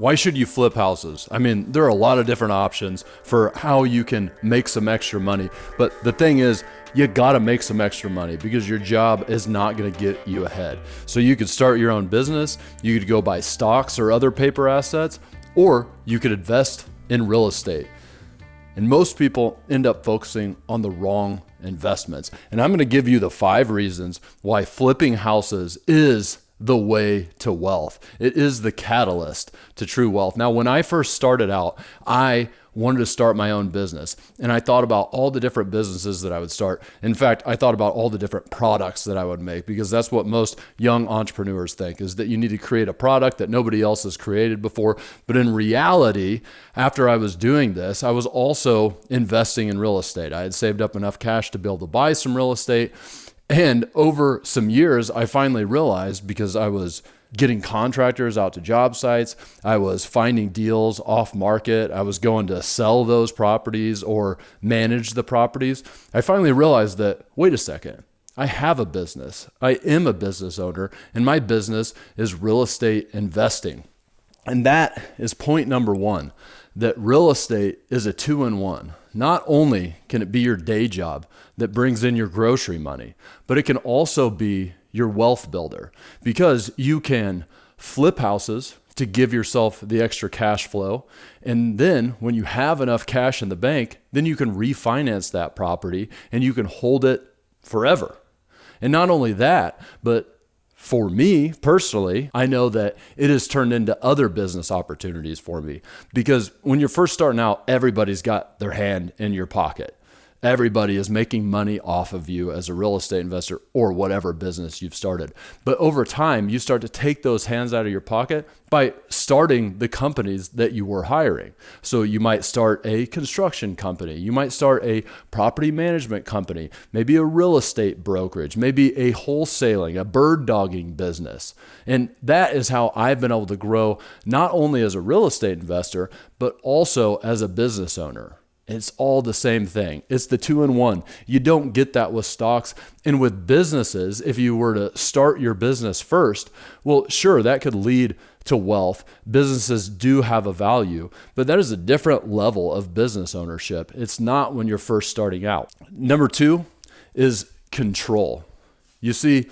Why should you flip houses? I mean, there are a lot of different options for how you can make some extra money. But the thing is, you gotta make some extra money because your job is not gonna get you ahead. So you could start your own business, you could go buy stocks or other paper assets, or you could invest in real estate. And most people end up focusing on the wrong investments. And I'm gonna give you the 5 reasons why flipping houses is the way to wealth. It is the catalyst to true wealth. Now, when I first started out, I wanted to start my own business. And I thought about all the different businesses that I would start. In fact, I thought about all the different products that I would make, because that's what most young entrepreneurs think, is that you need to create a product that nobody else has created before. But in reality, after I was doing this, I was also investing in real estate. I had saved up enough cash to be able to buy some real estate. And over some years, I finally realized, because I was getting contractors out to job sites, I was finding deals off market, I was going to sell those properties or manage the properties. I finally realized that, wait a second, I have a business. I am a business owner, and my business is real estate investing. And that is point number 1, that real estate is a 2-in-1. Not only can it be your day job that brings in your grocery money, but it can also be your wealth builder, because you can flip houses to give yourself the extra cash flow. And then when you have enough cash in the bank, then you can refinance that property and you can hold it forever. And not only that, but for me personally, I know that it has turned into other business opportunities for me, because when you're first starting out, everybody's got their hand in your pocket. Everybody is making money off of you as a real estate investor or whatever business you've started. But over time, you start to take those hands out of your pocket by starting the companies that you were hiring. So you might start a construction company. You might start a property management company, maybe a real estate brokerage, maybe a wholesaling, a bird dogging business. And that is how I've been able to grow, not only as a real estate investor, but also as a business owner. It's all the same thing. It's the 2-in-1. You don't get that with stocks. And with businesses, if you were to start your business first, well, sure, that could lead to wealth. Businesses do have a value, but that is a different level of business ownership. It's not when you're first starting out. Number 2 is control. You see,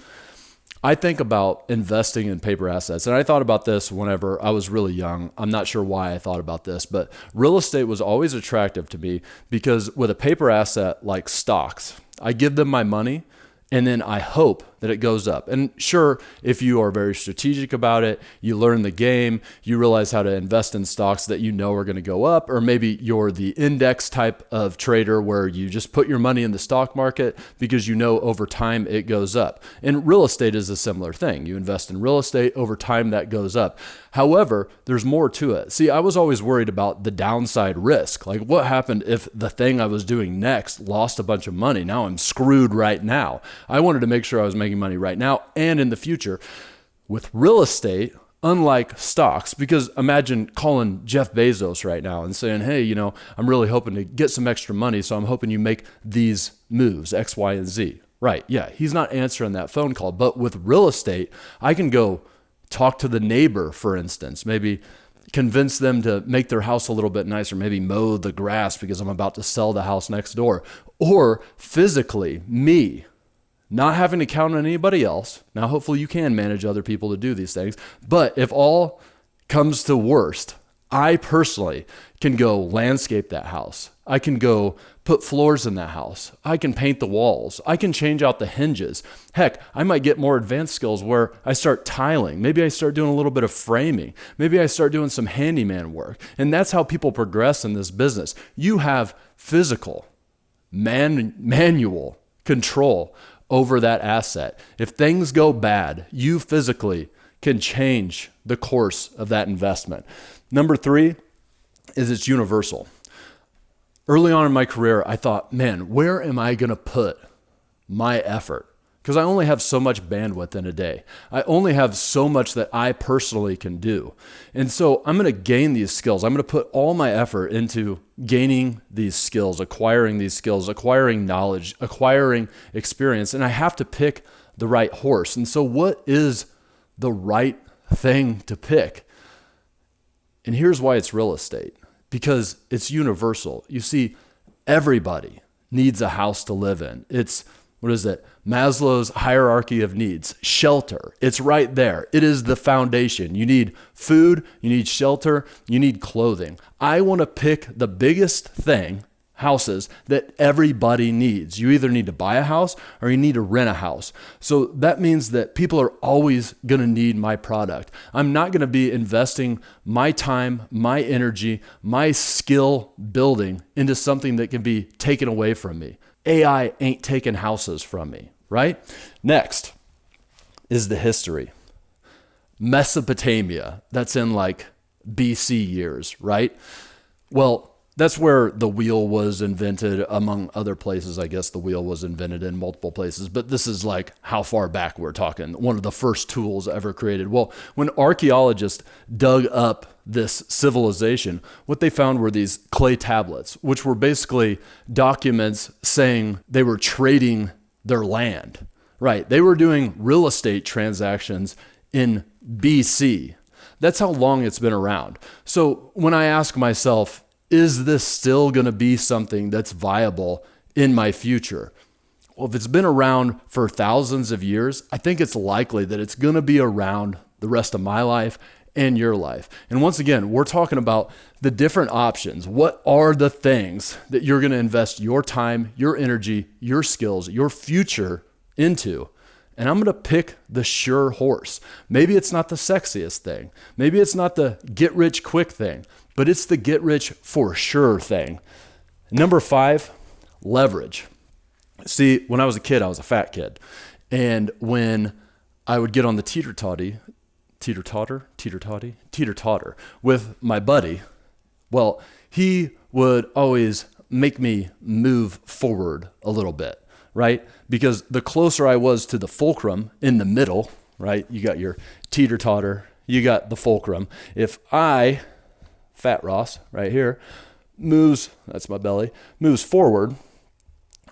I think about investing in paper assets, and I thought about this whenever I was really young. I'm not sure why I thought about this, but real estate was always attractive to me, because with a paper asset like stocks, I give them my money and then I hope that it goes up. And sure, if you are very strategic about it, you learn the game, you realize how to invest in stocks that you know are going to go up, or maybe you're the index type of trader where you just put your money in the stock market because you know over time it goes up. And real estate is a similar thing. You invest in real estate, over time that goes up. However, there's more to it. See, I was always worried about the downside risk. Like, what happened if the thing I was doing next lost a bunch of money? Now I'm screwed right now. I wanted to make sure I was making money right now and in the future. With real estate, unlike stocks, because imagine calling Jeff Bezos right now and saying, hey, I'm really hoping to get some extra money, so I'm hoping you make these moves, X, Y, and Z. Right, yeah, he's not answering that phone call. But with real estate, I can go talk to the neighbor, for instance, maybe convince them to make their house a little bit nicer, maybe mow the grass because I'm about to sell the house next door. Or physically, me, not having to count on anybody else. Now, hopefully you can manage other people to do these things. But if all comes to worst, I personally can go landscape that house. I can go put floors in that house. I can paint the walls. I can change out the hinges. Heck, I might get more advanced skills where I start tiling. Maybe I start doing a little bit of framing. Maybe I start doing some handyman work. And that's how people progress in this business. You have physical, manual control over that asset. If things go bad, you physically can change the course of that investment. Number 3 is it's universal. Early on in my career, I thought, man, where am I going to put my effort? Because I only have so much bandwidth in a day. I only have so much that I personally can do. And so I'm going to gain these skills. I'm going to put all my effort into gaining these skills, acquiring knowledge, acquiring experience. And I have to pick the right horse. And so what is the right thing to pick? And here's why it's real estate, because it's universal. You see, everybody needs a house to live in. It's, what is it? Maslow's hierarchy of needs, shelter. It's right there. It is the foundation. You need food, you need shelter, you need clothing. I want to pick the biggest thing, houses, that everybody needs. You either need to buy a house or you need to rent a house. So that means that people are always going to need my product. I'm not going to be investing my time, my energy, my skill building into something that can be taken away from me. AI ain't taking houses from me, right? Next is the history. Mesopotamia, that's in like BC years, right? Well, that's where the wheel was invented, among other places. I guess the wheel was invented in multiple places, but this is like how far back we're talking. One of the first tools ever created. Well, when archaeologists dug up this civilization, what they found were these clay tablets, which were basically documents saying they were trading their land, right? They were doing real estate transactions in BC. That's how long it's been around. So when I ask myself, is this still going to be something that's viable in my future? Well, if it's been around for thousands of years, I think it's likely that it's going to be around the rest of my life and your life. And once again, we're talking about the different options. What are the things that you're going to invest your time, your energy, your skills, your future into? And I'm going to pick the sure horse. Maybe it's not the sexiest thing. Maybe it's not the get rich quick thing, but it's the get rich for sure thing. Number 5, leverage. See, when I was a kid, I was a fat kid. And when I would get on the teeter-totter with my buddy, well, he would always make me move forward a little bit, right? Because the closer I was to the fulcrum in the middle, right? You got your teeter-totter, you got the fulcrum. If I, Fat Ross right here, moves, that's my belly, moves forward,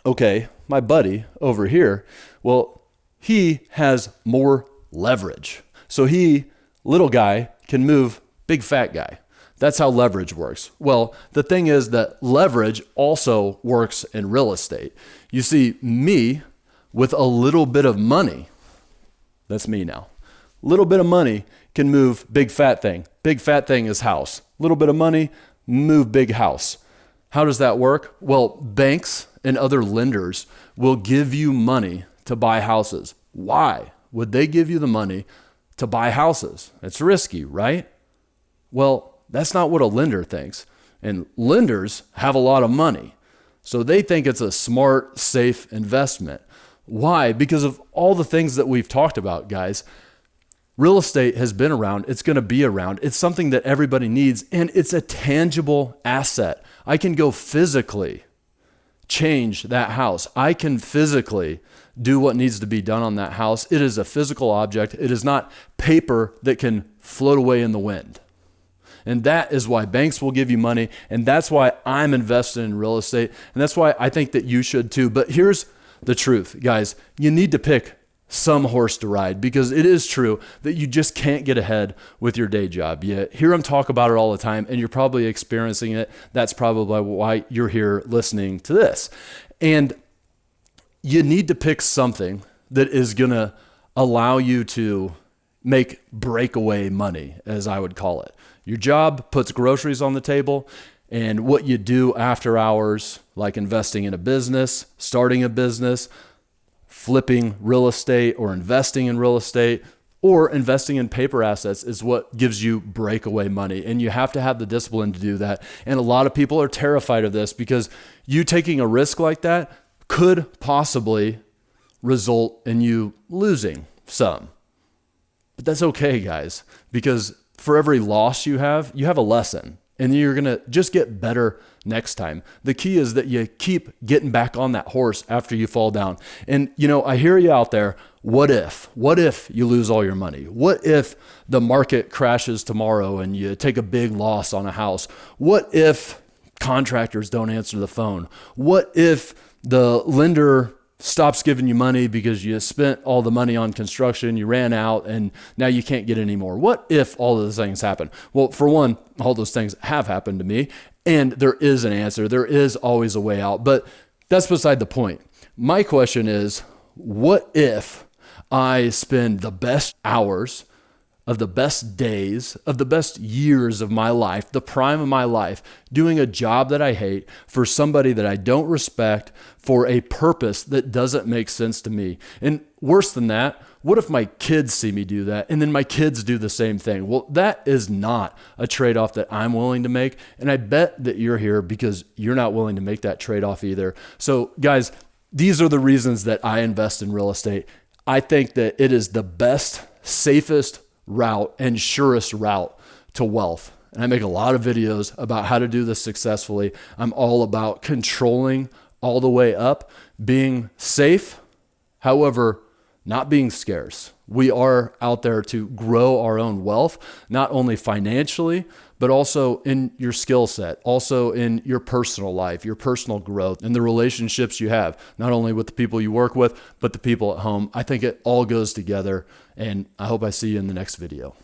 okay, my buddy over here, well, he has more leverage. So he, little guy, can move big fat guy. That's how leverage works. Well, the thing is that leverage also works in real estate. You see, me with a little bit of money, that's me now, little bit of money can move big fat thing. Big fat thing is house. Little bit of money, move big house. How does that work? Well, banks and other lenders will give you money to buy houses. Why would they give you the money to buy houses? It's risky, right? Well, that's not what a lender thinks. And lenders have a lot of money. So they think it's a smart, safe investment. Why? Because of all the things that we've talked about, guys. Real estate has been around. It's going to be around. It's something that everybody needs, and it's a tangible asset. I can go physically change that house. I can physically do what needs to be done on that house. It is a physical object. It is not paper that can float away in the wind. And that is why banks will give you money. And that's why I'm invested in real estate. And that's why I think that you should too. But here's the truth, guys. You need to pick some horse to ride, because it is true that you just can't get ahead with your day job. You hear them talk about it all the time, and you're probably experiencing it. That's probably why you're here listening to this. And you need to pick something that is going to allow you to make breakaway money, as I would call it. Your job puts groceries on the table, and what you do after hours, like investing in a business, starting a business, flipping real estate, or investing in real estate, or investing in paper assets, is what gives you breakaway money. And you have to have the discipline to do that. And a lot of people are terrified of this, because you taking a risk like that could possibly result in you losing some. But that's okay, guys, because for every loss you have a lesson, and you're going to just get better next time. The key is that you keep getting back on that horse after you fall down. And, I hear you out there. What if you lose all your money? What if the market crashes tomorrow and you take a big loss on a house? What if contractors don't answer the phone? What if the lender stops giving you money because you spent all the money on construction, you ran out, and now you can't get any more. What if all of those things happen? Well, for one, all those things have happened to me, and there is an answer. There is always a way out, but that's beside the point. My question is, what if I spend the best hours of the best days, of the best years of my life, the prime of my life, doing a job that I hate for somebody that I don't respect for a purpose that doesn't make sense to me? And worse than that, what if my kids see me do that and then my kids do the same thing? Well, that is not a trade-off that I'm willing to make. And I bet that you're here because you're not willing to make that trade-off either. So guys, these are the reasons that I invest in real estate. I think that it is the best, safest route and surest route to wealth. And I make a lot of videos about how to do this successfully. I'm all about controlling all the way up, being safe, however, not being scarce. We are out there to grow our own wealth, not only financially, but also in your skill set, also in your personal life, your personal growth, and the relationships you have, not only with the people you work with, but the people at home. I think it all goes together, and I hope I see you in the next video.